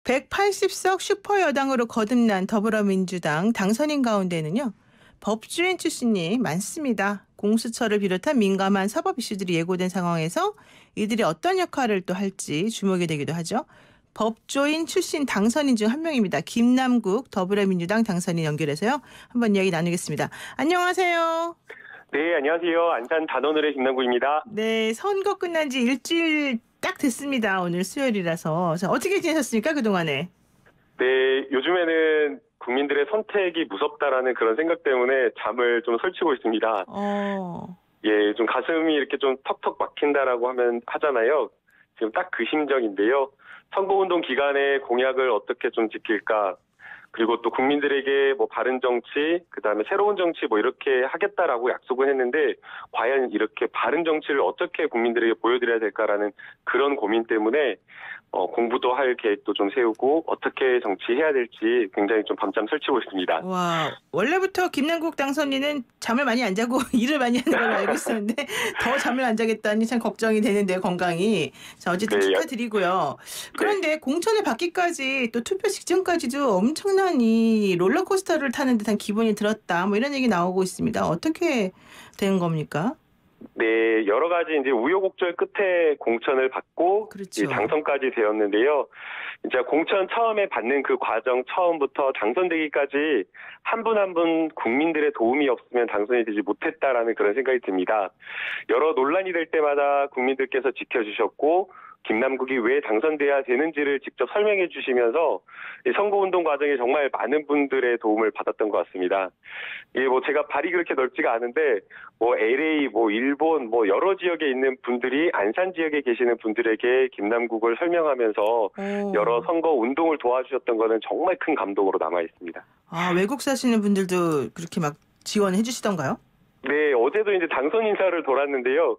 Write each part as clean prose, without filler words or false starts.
180석 슈퍼여당으로 거듭난 더불어민주당 당선인 가운데는요. 법조인 출신이 많습니다. 공수처를 비롯한 민감한 사법 이슈들이 예고된 상황에서 이들이 어떤 역할을 또 할지 주목이 되기도 하죠. 법조인 출신 당선인 중 한 명입니다. 김남국 더불어민주당 당선인 연결해서요. 한번 이야기 나누겠습니다. 안녕하세요. 네, 안녕하세요. 안산 단원을의 김남국입니다. 네, 선거 끝난 지 일주일 딱 됐습니다. 오늘 수요일이라서. 자, 어떻게 지내셨습니까, 그동안에? 네, 요즘에는 국민들의 선택이 무섭다라는 그런 생각 때문에 잠을 좀 설치고 있습니다. 예, 좀 가슴이 이렇게 좀 턱턱 막힌다라고 하잖아요. 지금 딱 그 심정인데요. 선거운동 기간에 공약을 어떻게 좀 지킬까? 그리고 또 국민들에게 뭐 바른 정치, 그다음에 새로운 정치 뭐 이렇게 하겠다라고 약속을 했는데 과연 이렇게 바른 정치를 어떻게 국민들에게 보여드려야 될까라는 그런 고민 때문에 공부도 할 계획도 좀 세우고 어떻게 정치해야 될지 굉장히 좀 밤잠 설치고 있습니다. 와, 원래부터 김남국 당선인은 잠을 많이 안 자고 일을 많이 하는 걸로 알고 있었는데 더 잠을 안 자겠다니 참 걱정이 되는데요, 건강이. 자, 어쨌든 네, 축하드리고요. 그런데 공천을 받기까지 또 투표 직전까지도 엄청난 이 롤러코스터를 타는 듯한 기분이 들었다. 뭐 이런 얘기 나오고 있습니다. 어떻게 된 겁니까? 네, 여러 가지 이제 우여곡절 끝에 공천을 받고 그렇죠. 당선까지 되었는데요. 이제 공천 처음에 받는 그 과정 처음부터 당선되기까지 한 분 한 분 국민들의 도움이 없으면 당선이 되지 못했다라는 그런 생각이 듭니다. 여러 논란이 될 때마다 국민들께서 지켜주셨고 김남국이 왜 당선돼야 되는지를 직접 설명해 주시면서 선거운동 과정에 정말 많은 분들의 도움을 받았던 것 같습니다. 예, 뭐 제가 발이 그렇게 넓지가 않은데 뭐 LA, 뭐 일본, 뭐 여러 지역에 있는 분들이 안산 지역에 계시는 분들에게 김남국을 설명하면서 여러 선거 운동을 도와주셨던 거는 정말 큰 감동으로 남아 있습니다. 아, 외국 사시는 분들도 그렇게 막 지원해 주시던가요? 네, 어제도 이제 당선 인사를 돌았는데요.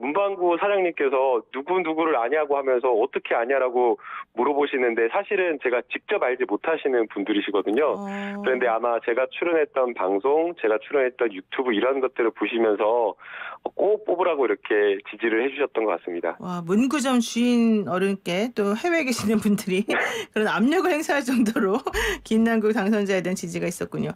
문방구 사장님께서 누구를 아냐고 하면서 어떻게 아냐라고 물어보시는데 사실은 제가 직접 알지 못하시는 분들이시거든요. 그런데 아마 제가 출연했던 방송, 제가 출연했던 유튜브 이런 것들을 보시면서 꼭 뽑으라고 이렇게 지지를 해주셨던 것 같습니다. 와, 문구점 주인 어른께 또 해외에 계시는 분들이 그런 압력을 행사할 정도로 김남국 당선자에 대한 지지가 있었군요.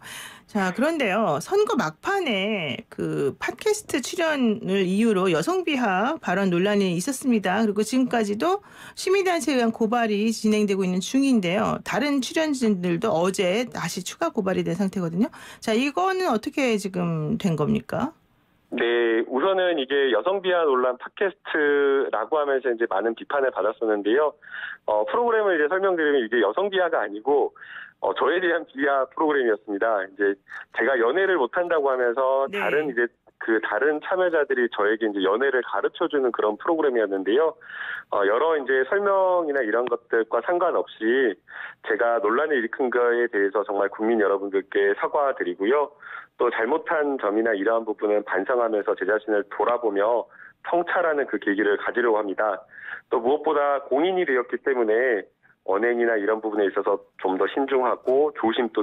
자, 그런데요. 선거 막판에 그 팟캐스트 출연을 이유로 여성 비하 발언 논란이 있었습니다. 그리고 지금까지도 시민단체에 의한 고발이 진행되고 있는 중인데요. 다른 출연진들도 어제 다시 추가 고발이 된 상태거든요. 자, 이거는 어떻게 지금 된 겁니까? 네, 우선은 이게 여성 비하 논란 팟캐스트라고 하면서 이제 많은 비판을 받았었는데요. 프로그램을 이제 설명드리면 이게 여성 비하가 아니고 저에 대한 비하 프로그램이었습니다. 이제 제가 연애를 못한다고 하면서 네. 다른 참여자들이 저에게 이제 연애를 가르쳐주는 그런 프로그램이었는데요. 여러 이제 설명이나 이런 것들과 상관없이 제가 논란을 일으킨 거에 대해서 정말 국민 여러분들께 사과드리고요. 또 잘못한 점이나 이러한 부분은 반성하면서 제 자신을 돌아보며 성찰하는 그 계기를 가지려고 합니다. 또 무엇보다 공인이 되었기 때문에 언행이나 이런 부분에 있어서 좀 더 신중하고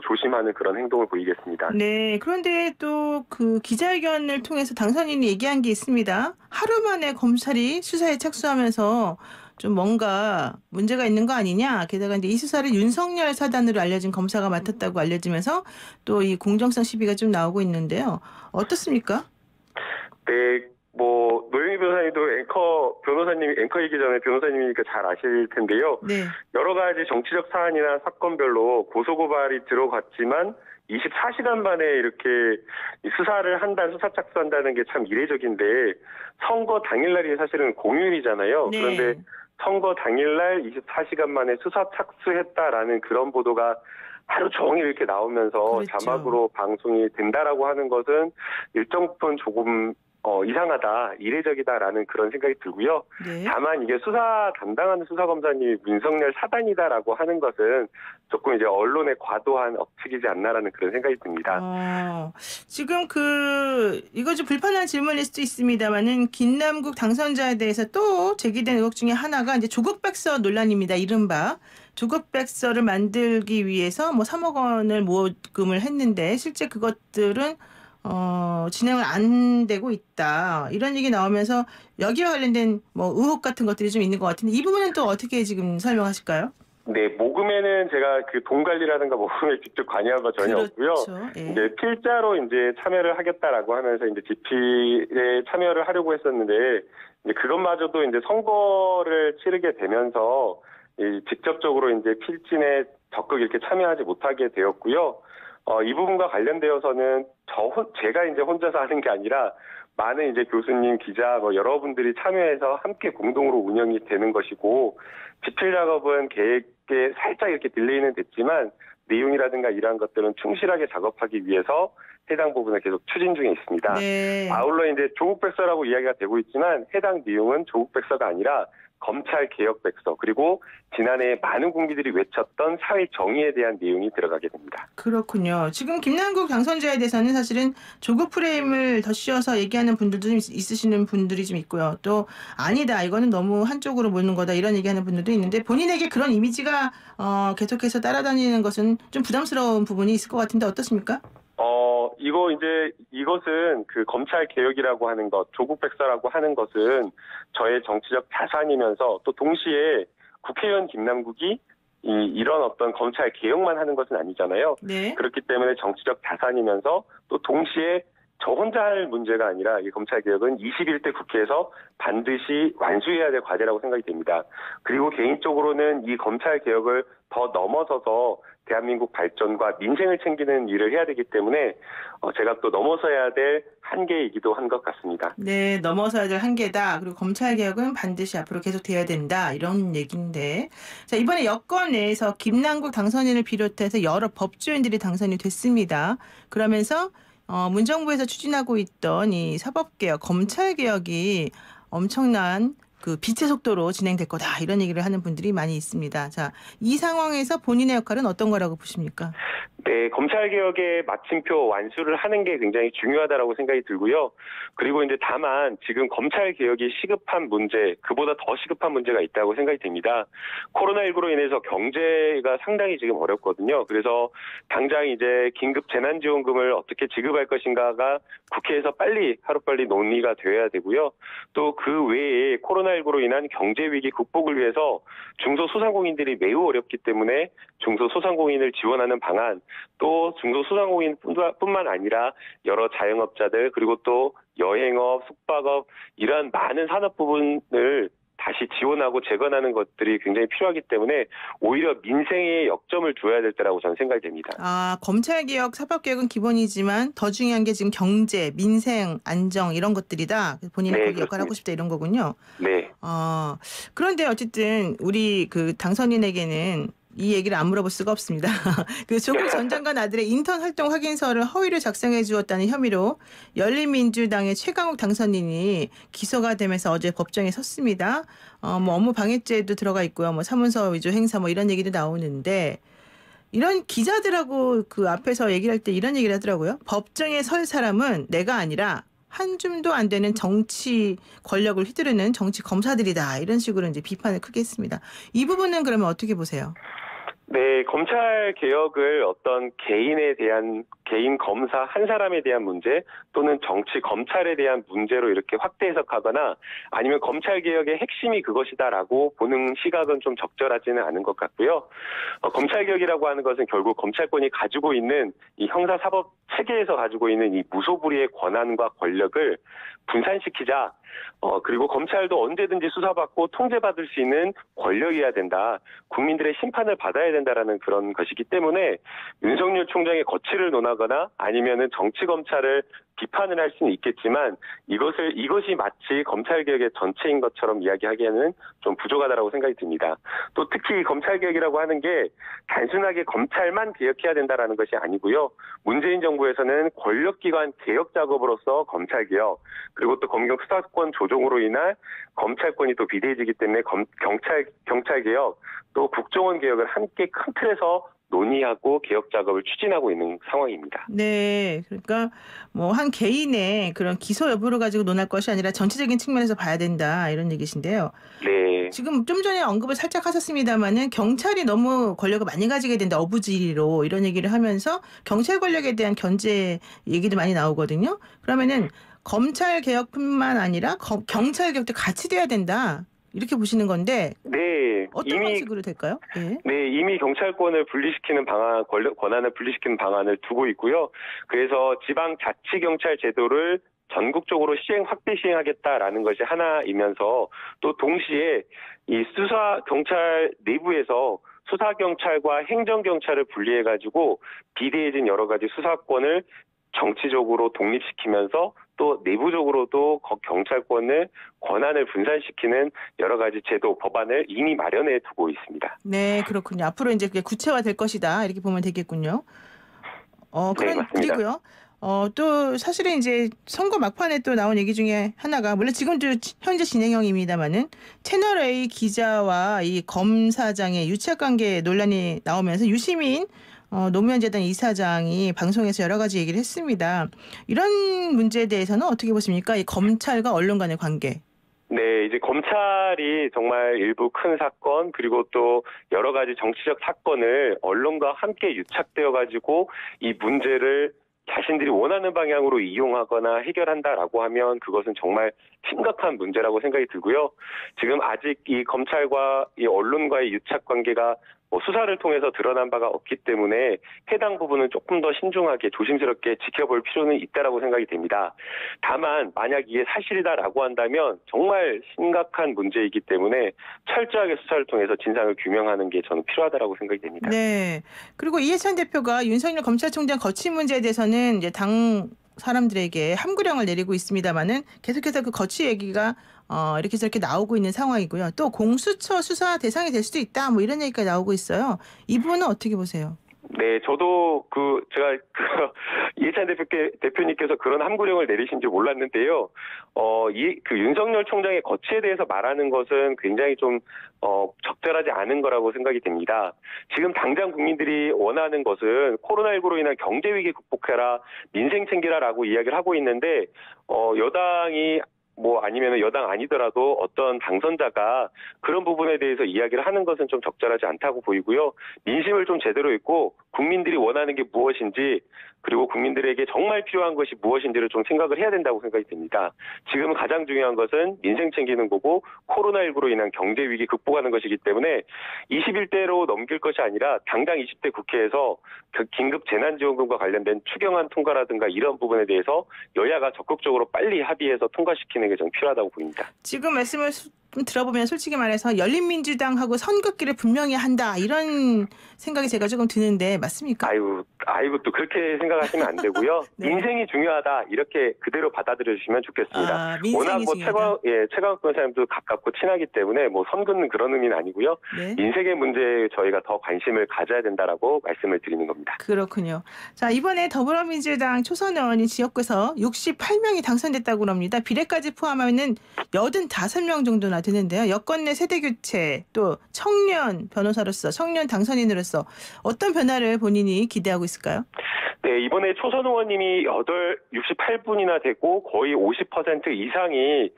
조심하는 그런 행동을 보이겠습니다. 네, 그런데 또 그 기자회견을 통해서 당선인이 얘기한 게 있습니다. 하루 만에 검찰이 수사에 착수하면서 좀 뭔가 문제가 있는 거 아니냐. 게다가 이제 이 수사를 윤석열 사단으로 알려진 검사가 맡았다고 알려지면서 또 이 공정성 시비가 좀 나오고 있는데요. 어떻습니까? 네, 뭐 노영희 변호사님도 앵커이기 전에 변호사님이니까 잘 아실 텐데요. 네. 여러 가지 정치적 사안이나 사건별로 고소고발이 들어갔지만 24시간 만에 이렇게 수사 착수한다는 게 참 이례적인데 선거 당일날이 사실은 공휴일이잖아요. 네. 그런데 선거 당일날 24시간 만에 수사 착수했다라는 그런 보도가 하루 종일 이렇게 나오면서 그렇죠. 자막으로 방송이 된다라고 하는 것은 일정 부분 조금 이상하다, 이례적이다라는 그런 생각이 들고요. 네. 다만 이게 담당하는 수사검사님이 윤석열 사단이다라고 하는 것은 조금 이제 언론의 과도한 억측이지 않나라는 그런 생각이 듭니다. 지금 이거 좀 불편한 질문일 수도 있습니다만은 김남국 당선자에 대해서 또 제기된 의혹 중에 하나가 이제 조국백서 논란입니다. 이른바 조국백서를 만들기 위해서 뭐 3억 원을 모금을 했는데 실제 그것들은 진행을 안 되고 있다. 이런 얘기 나오면서 여기와 관련된 뭐 의혹 같은 것들이 좀 있는 것 같은데 이 부분은 또 어떻게 지금 설명하실까요? 네, 모금에는 제가 그 돈 관리라든가 모금에 직접 관여한 거 전혀 없고요. 그렇죠. 예. 이제 필자로 이제 참여를 하겠다라고 하면서 이제 집필에 참여를 하려고 했었는데 이제 그것마저도 이제 선거를 치르게 되면서 직접적으로 이제 필진에 적극 이렇게 참여하지 못하게 되었고요. 이 부분과 관련되어서는 제가 이제 혼자서 하는 게 아니라 많은 이제 교수님, 기자, 여러분들이 참여해서 함께 공동으로 운영이 되는 것이고, 집필 작업은 계획에 살짝 이렇게 딜레이는 됐지만, 내용이라든가 이러한 것들은 충실하게 작업하기 위해서 해당 부분을 계속 추진 중에 있습니다. 네. 아울러 이제 조국 백서라고 이야기가 되고 있지만, 해당 내용은 조국 백서가 아니라 검찰 개혁 백서, 그리고 지난해 많은 국민들이 외쳤던 사회 정의에 대한 내용이 들어가게 됩니다. 그렇군요. 지금 김남국 당선자에 대해서는 사실은 조국 프레임을 더 씌워서 얘기하는 분들도 좀 있으시는 분들이 좀 있고요. 또 아니다, 이거는 너무 한쪽으로 모는 거다, 이런 얘기하는 분들도 있는데, 본인에게 그런 이미지가 계속해서 따라다니는 것은 좀 부담스러운 부분이 있을 것 같은데 어떻습니까? 이것은 그 검찰 개혁이라고 하는 것, 조국 백서라고 하는 것은 저의 정치적 자산이면서 또 동시에 국회의원 김남국이 이런 어떤 검찰 개혁만 하는 것은 아니잖아요. 네. 그렇기 때문에 정치적 자산이면서 또 동시에 저 혼자 할 문제가 아니라 이 검찰 개혁은 21대 국회에서 반드시 완수해야 될 과제라고 생각이 됩니다. 그리고 개인적으로는 이 검찰 개혁을 더 넘어서서 대한민국 발전과 민생을 챙기는 일을 해야 되기 때문에 제가 또 넘어서야 될 한계이기도 한 것 같습니다. 네, 넘어서야 될 한계다. 그리고 검찰 개혁은 반드시 앞으로 계속돼야 된다, 이런 얘기인데, 자, 이번에 여권 내에서 김남국 당선인을 비롯해서 여러 법조인들이 당선이 됐습니다. 그러면서 문정부에서 추진하고 있던 이 사법개혁, 검찰개혁이 엄청난 그 빛의 속도로 진행될 거다, 이런 얘기를 하는 분들이 많이 있습니다. 자, 이 상황에서 본인의 역할은 어떤 거라고 보십니까? 네, 검찰개혁의 마침표 완수를 하는 게 굉장히 중요하다라고 생각이 들고요. 그리고 이제 다만 지금 검찰개혁이 시급한 문제, 그보다 더 시급한 문제가 있다고 생각이 됩니다. 코로나19로 인해서 경제가 상당히 지금 어렵거든요. 그래서 당장 이제 긴급 재난지원금을 어떻게 지급할 것인가가 국회에서 하루빨리 논의가 되어야 되고요. 또 그 외에 코로나19로 인한 경제위기 극복을 위해서 중소소상공인들이 매우 어렵기 때문에 중소소상공인을 지원하는 방안, 또 중소소상공인뿐만 아니라 여러 자영업자들, 그리고 또 여행업, 숙박업, 이러한 많은 산업 부분을 다시 지원하고 재건하는 것들이 굉장히 필요하기 때문에 오히려 민생에 역점을 두어야 될 때라고 저는 생각이 됩니다. 검찰개혁, 사법개혁은 기본이지만 더 중요한 게 지금 경제, 민생, 안정, 이런 것들이다. 본인이 거기 역할을 하고 싶다, 이런 거군요. 네. 그런데 어쨌든 우리 그 당선인에게는 이 얘기를 안 물어볼 수가 없습니다. 그 조국 전 장관 아들의 인턴 활동 확인서를 허위로 작성해 주었다는 혐의로 열린민주당의 최강욱 당선인이 기소가 되면서 어제 법정에 섰습니다. 업무 방해죄도 들어가 있고요. 사문서 위조 행사 이런 얘기도 나오는데, 이런 기자들하고 그 앞에서 얘기를 할 때 이런 얘기를 하더라고요. 법정에 설 사람은 내가 아니라 한 줌도 안 되는 정치 권력을 휘두르는 정치 검사들이다, 이런 식으로 이제 비판을 크게 했습니다. 이 부분은 그러면 어떻게 보세요? 네, 검찰 개혁을 어떤 개인 검사 한 사람에 대한 문제, 또는 정치 검찰에 대한 문제로 이렇게 확대 해석하거나 아니면 검찰 개혁의 핵심이 그것이다라고 보는 시각은 좀 적절하지는 않은 것 같고요. 검찰 개혁이라고 하는 것은 결국 검찰권이 가지고 있는 이 형사 사법 체계에서 가지고 있는 이 무소불위의 권한과 권력을 분산시키자. 그리고 검찰도 언제든지 수사받고 통제받을 수 있는 권력이어야 된다. 국민들의 심판을 받아야 된다라는 그런 것이기 때문에 윤석열 총장의 거취를 논하거나 아니면은 정치 검찰을 비판을 할 수는 있겠지만 이것이 마치 검찰개혁의 전체인 것처럼 이야기하기에는 좀 부족하다라고 생각이 듭니다. 또 특히 검찰개혁이라고 하는 게 단순하게 검찰만 개혁해야 된다라는 것이 아니고요. 문재인 정부에서는 권력기관 개혁 작업으로서 검찰개혁, 그리고 또 검경 수사권 조정으로 인한 검찰권이 또 비대해지기 때문에 경찰개혁, 또 국정원 개혁을 함께 큰 틀에서 논의하고 개혁 작업을 추진하고 있는 상황입니다. 네, 그러니까 한 개인의 그런 기소 여부를 가지고 논할 것이 아니라 전체적인 측면에서 봐야 된다, 이런 얘기신데요. 네. 지금 좀 전에 언급을 살짝 하셨습니다마는 경찰이 너무 권력을 많이 가지게 된다, 어부지리로, 이런 얘기를 하면서 경찰 권력에 대한 견제 얘기도 많이 나오거든요. 그러면은 검찰 개혁뿐만 아니라 경찰 개혁도 같이 돼야 된다, 이렇게 보시는 건데. 네. 어떤 방식으로 될까요? 예. 네, 이미 경찰권을 분리시키는 권한을 분리시키는 방안을 두고 있고요. 그래서 지방자치경찰 제도를 전국적으로 확대 시행하겠다라는 것이 하나이면서 또 동시에 이 수사경찰 내부에서 수사경찰과 행정경찰을 분리해가지고 비대해진 여러 가지 수사권을 정치적으로 독립시키면서 또 내부적으로도 경찰권을 권한을 분산시키는 여러 가지 제도, 법안을 이미 마련해 두고 있습니다. 네, 그렇군요. 앞으로 이제 그게 구체화될 것이다 이렇게 보면 되겠군요. 네, 맞습니다. 그리고요. 또 사실은 이제 선거 막판에 또 나온 얘기 중에 하나가 물론 지금도 현재 진행형입니다만은 채널 A 기자와 이 검사장의 유착관계 논란이 나오면서 유시민 노무현재단 이사장이 방송에서 여러 가지 얘기를 했습니다. 이런 문제에 대해서는 어떻게 보십니까? 이 검찰과 언론 간의 관계. 네, 이제 검찰이 정말 일부 큰 사건 그리고 또 여러 가지 정치적 사건을 언론과 함께 유착되어 가지고 이 문제를 자신들이 원하는 방향으로 이용하거나 해결한다라고 하면 그것은 정말 심각한 문제라고 생각이 들고요. 지금 아직 이 검찰과 이 언론과의 유착 관계가 수사를 통해서 드러난 바가 없기 때문에 해당 부분은 조금 더 신중하게 조심스럽게 지켜볼 필요는 있다라고 생각이 됩니다. 다만 만약 이게 사실이다라고 한다면 정말 심각한 문제이기 때문에 철저하게 수사를 통해서 진상을 규명하는 게 저는 필요하다라고 생각이 됩니다. 네. 그리고 이해찬 대표가 윤석열 검찰총장 거취 문제에 대해서는 이제 당 사람들에게 함구령을 내리고 있습니다만은 계속해서 그 거취 얘기가 이렇게 저렇게 나오고 있는 상황이고요. 또 공수처 수사 대상이 될 수도 있다. 뭐 이런 얘기가 나오고 있어요. 이 부분은 어떻게 보세요? 네, 저도 제가 이해찬 대표님께서 그런 함구령을 내리신 줄 몰랐는데요. 윤석열 총장의 거취에 대해서 말하는 것은 굉장히 좀 적절하지 않은 거라고 생각이 됩니다. 지금 당장 국민들이 원하는 것은 코로나19로 인한 경제 위기 극복해라, 민생 챙기라라고 이야기를 하고 있는데 여당이 아니면 여당 아니더라도 어떤 당선자가 그런 부분에 대해서 이야기를 하는 것은 좀 적절하지 않다고 보이고요. 민심을 좀 제대로 읽고 국민들이 원하는 게 무엇인지 그리고 국민들에게 정말 필요한 것이 무엇인지를 좀 생각을 해야 된다고 생각이 듭니다. 지금 가장 중요한 것은 민생 챙기는 거고 코로나19로 인한 경제 위기 극복하는 것이기 때문에 21대로 넘길 것이 아니라 당장 20대 국회에서 긴급 재난지원금과 관련된 추경안 통과라든가 이런 부분에 대해서 여야가 적극적으로 빨리 합의해서 통과시키는 게 좀 필요하다고 보입니다. 지금 말씀을 들어보면 솔직히 말해서 열린민주당하고 선긋기를 분명히 한다 이런 생각이 제가 조금 드는데 맞습니까? 아이고 또 그렇게 생각하시면 안 되고요. 네. 민생이 중요하다 이렇게 그대로 받아들여 주시면 좋겠습니다. 민생이 워낙 최강욱 변호사님도 가깝고 친하기 때문에 선긋는 그런 의미는 아니고요. 네. 민생의 문제에 저희가 더 관심을 가져야 된다라고 말씀을 드리는 겁니다. 그렇군요. 자, 이번에 더불어민주당 초선 의원이 지역구에서 68명이 당선됐다고 합니다. 비례까지 포함하면 85명 정도나 되는데요. 여권 내 세대교체 또 청년 변호사로서 청년 당선인으로서 어떤 변화를 본인이 기대하고 있을까요? 네, 이번에 초선 의원님이 68분이나 되고 거의 50% 이상이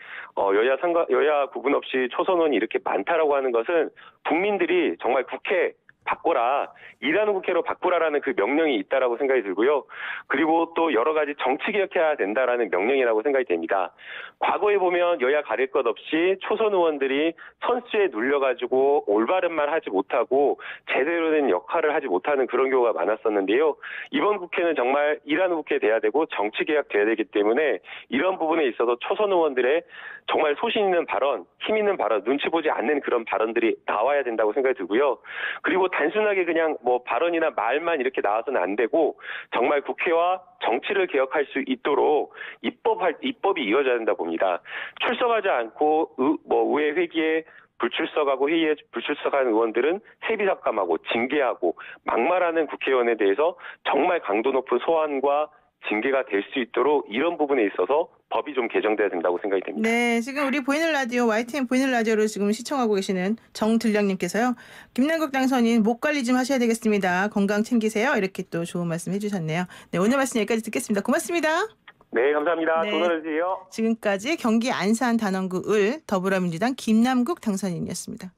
여야 구분 없이 초선 의원이 이렇게 많다라고 하는 것은 국민들이 정말 국회 바꿔라, 일하는 국회로 바꾸라라는 그 명령이 있다라고 생각이 들고요. 그리고 또 여러 가지 정치 개혁해야 된다라는 명령이라고 생각이 됩니다. 과거에 보면 여야 가릴 것 없이 초선 의원들이 선수에 눌려가지고 올바른 말 하지 못하고 제대로 된 역할을 하지 못하는 그런 경우가 많았었는데요. 이번 국회는 정말 일하는 국회 돼야 되고 정치 개혁 돼야 되기 때문에 이런 부분에 있어서 초선 의원들의 정말 소신 있는 발언, 힘 있는 발언, 눈치 보지 않는 그런 발언들이 나와야 된다고 생각이 들고요. 그리고 단순하게 그냥 발언이나 말만 이렇게 나와서는 안 되고 정말 국회와 정치를 개혁할 수 있도록 입법이 이어져야 된다 봅니다. 출석하지 않고 의회 회기에 불출석하고 회의에 불출석하는 의원들은 세비삭감하고 징계하고 막말하는 국회의원에 대해서 정말 강도 높은 소환과 징계가 될 수 있도록 이런 부분에 있어서 법이 좀 개정돼야 된다고 생각이 됩니다. 네, 지금 우리 보이는 라디오 YTN 보이는 라디오를 지금 시청하고 계시는 정들량님께서요. 김남국 당선인 목 관리 좀 하셔야 되겠습니다. 건강 챙기세요. 이렇게 또 좋은 말씀 해주셨네요. 네, 오늘 말씀 여기까지 듣겠습니다. 고맙습니다. 네, 감사합니다. 네. 좋은 하루 되세요. 지금까지 경기 안산 단원구 을 더불어민주당 김남국 당선인이었습니다.